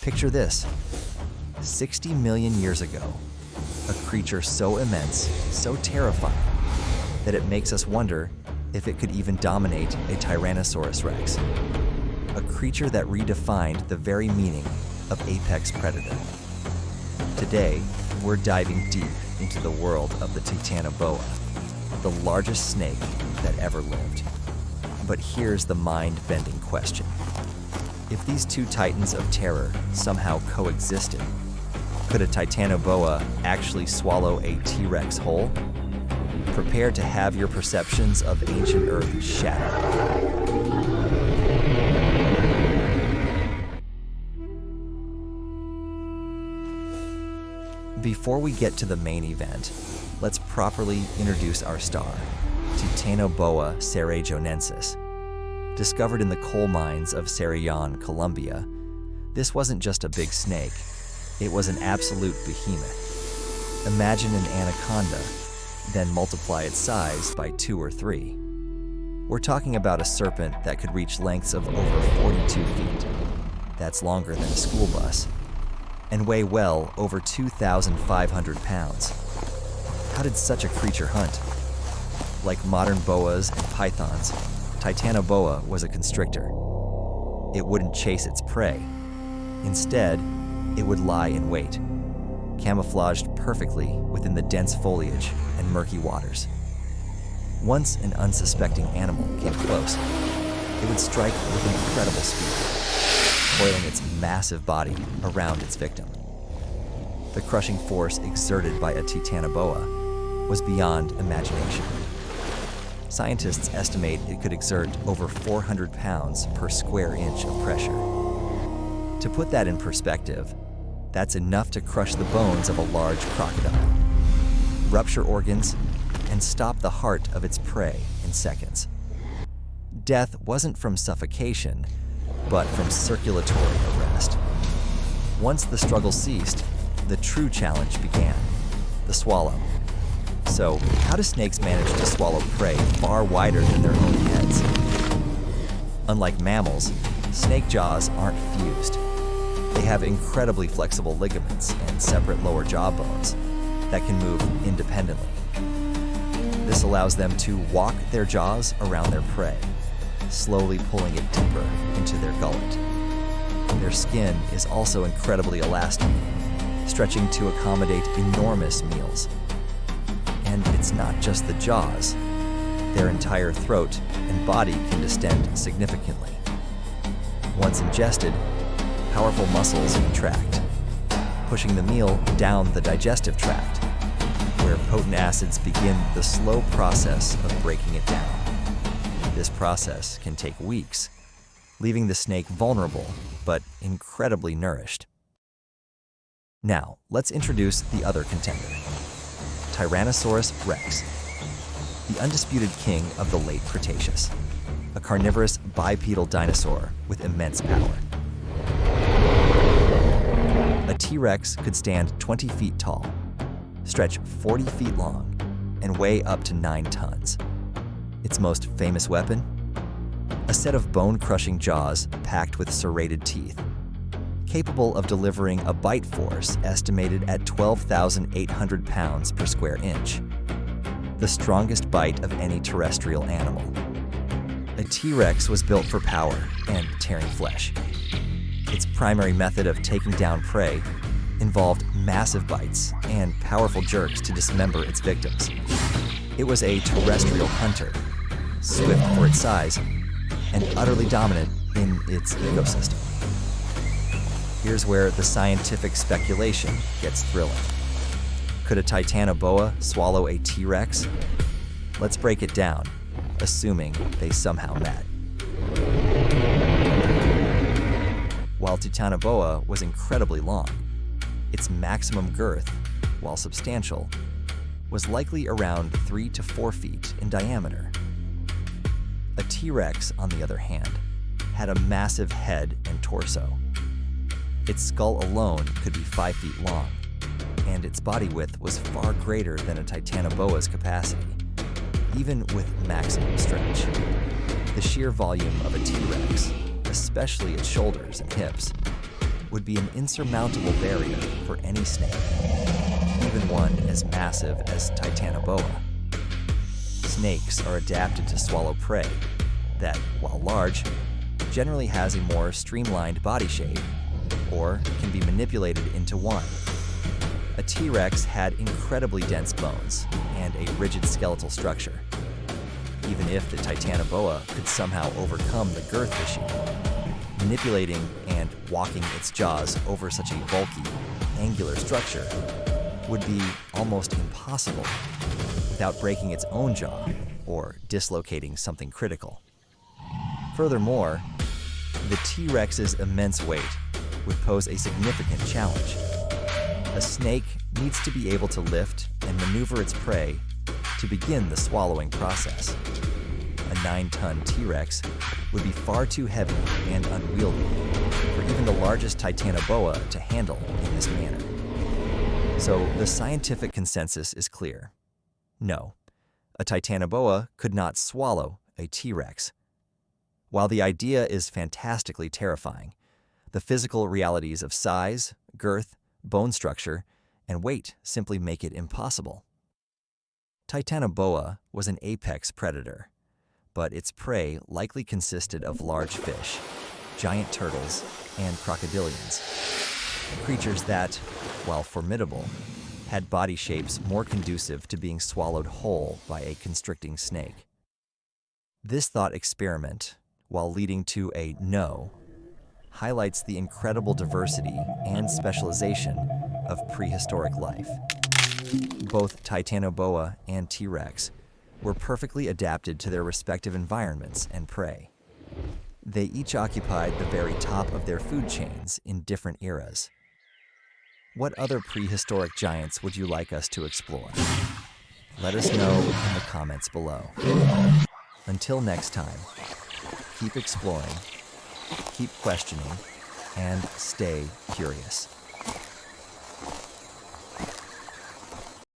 Picture this: 60 million years ago, a creature so immense, so terrifying, that it makes us wonder if it could even dominate a Tyrannosaurus Rex. A creature that redefined the very meaning of apex predator. Today, we're diving deep into the world of the Titanoboa, the largest snake that ever lived. But here's the mind-bending question. If these two titans of terror somehow coexisted, could a Titanoboa actually swallow a T-Rex whole? Prepare to have your perceptions of ancient Earth shattered. Before we get to the main event, let's properly introduce our star, Titanoboa cerrejonensis. Discovered in the coal mines of Cerrejón, Colombia, this wasn't just a big snake, it was an absolute behemoth. Imagine an anaconda, then multiply its size by 2 or 3. We're talking about a serpent that could reach lengths of over 42 feet. That's longer than a school bus. And weigh well over 2,500 pounds. How did such a creature hunt? Like modern boas and pythons, Titanoboa was a constrictor. It wouldn't chase its prey. Instead, it would lie in wait, camouflaged perfectly within the dense foliage and murky waters. Once an unsuspecting animal came close, it would strike with incredible speed, coiling its massive body around its victim. The crushing force exerted by a Titanoboa was beyond imagination. Scientists estimate it could exert over 400 pounds per square inch of pressure. To put that in perspective, that's enough to crush the bones of a large crocodile, rupture organs, and stop the heart of its prey in seconds. Death wasn't from suffocation, but from circulatory arrest. Once the struggle ceased, the true challenge began: the swallow. So, how do snakes manage to swallow prey far wider than their own heads? Unlike mammals, snake jaws aren't fused. They have incredibly flexible ligaments and separate lower jaw bones that can move independently. This allows them to walk their jaws around their prey, slowly pulling it deeper into their gullet. Their skin is also incredibly elastic, stretching to accommodate enormous meals. And it's not just the jaws. Their entire throat and body can distend significantly. Once ingested, powerful muscles contract, pushing the meal down the digestive tract, where potent acids begin the slow process of breaking it down. This process can take weeks, leaving the snake vulnerable but incredibly nourished. Now, let's introduce the other contender, Tyrannosaurus Rex, the undisputed king of the late Cretaceous, a carnivorous bipedal dinosaur with immense power. A T-Rex could stand 20 feet tall, stretch 40 feet long, and weigh up to 9 tons. Its most famous weapon? A set of bone-crushing jaws packed with serrated teeth, capable of delivering a bite force estimated at 12,800 pounds per square inch, the strongest bite of any terrestrial animal. A T-Rex was built for power and tearing flesh. Its primary method of taking down prey involved massive bites and powerful jerks to dismember its victims. It was a terrestrial hunter, swift for its size, and utterly dominant in its ecosystem. Here's where the scientific speculation gets thrilling. Could a Titanoboa swallow a T-Rex? Let's break it down, assuming they somehow met. While Titanoboa was incredibly long, its maximum girth, while substantial, was likely around 3 to 4 feet in diameter. A T-Rex, on the other hand, had a massive head and torso. Its skull alone could be 5 feet long, and its body width was far greater than a Titanoboa's capacity, even with maximum stretch. The sheer volume of a T-Rex, especially its shoulders and hips, would be an insurmountable barrier for any snake, even one as massive as Titanoboa. Snakes are adapted to swallow prey that, while large, generally has a more streamlined body shape or can be manipulated into one. A T-Rex had incredibly dense bones and a rigid skeletal structure. Even if the Titanoboa could somehow overcome the girth issue, manipulating and walking its jaws over such a bulky, angular structure would be almost impossible without breaking its own jaw or dislocating something critical. Furthermore, the T-Rex's immense weight would pose a significant challenge. A snake needs to be able to lift and maneuver its prey to begin the swallowing process. A 9-ton T-Rex would be far too heavy and unwieldy for even the largest Titanoboa to handle in this manner. So the scientific consensus is clear. No, a Titanoboa could not swallow a T-Rex. While the idea is fantastically terrifying, the physical realities of size, girth, bone structure, and weight simply make it impossible. Titanoboa was an apex predator, but its prey likely consisted of large fish, giant turtles, and crocodilians, creatures that, while formidable, had body shapes more conducive to being swallowed whole by a constricting snake. This thought experiment, while leading to a no, highlights the incredible diversity and specialization of prehistoric life. Both Titanoboa and T-Rex were perfectly adapted to their respective environments and prey. They each occupied the very top of their food chains in different eras. What other prehistoric giants would you like us to explore? Let us know in the comments below. Until next time, keep exploring, keep questioning, and stay curious.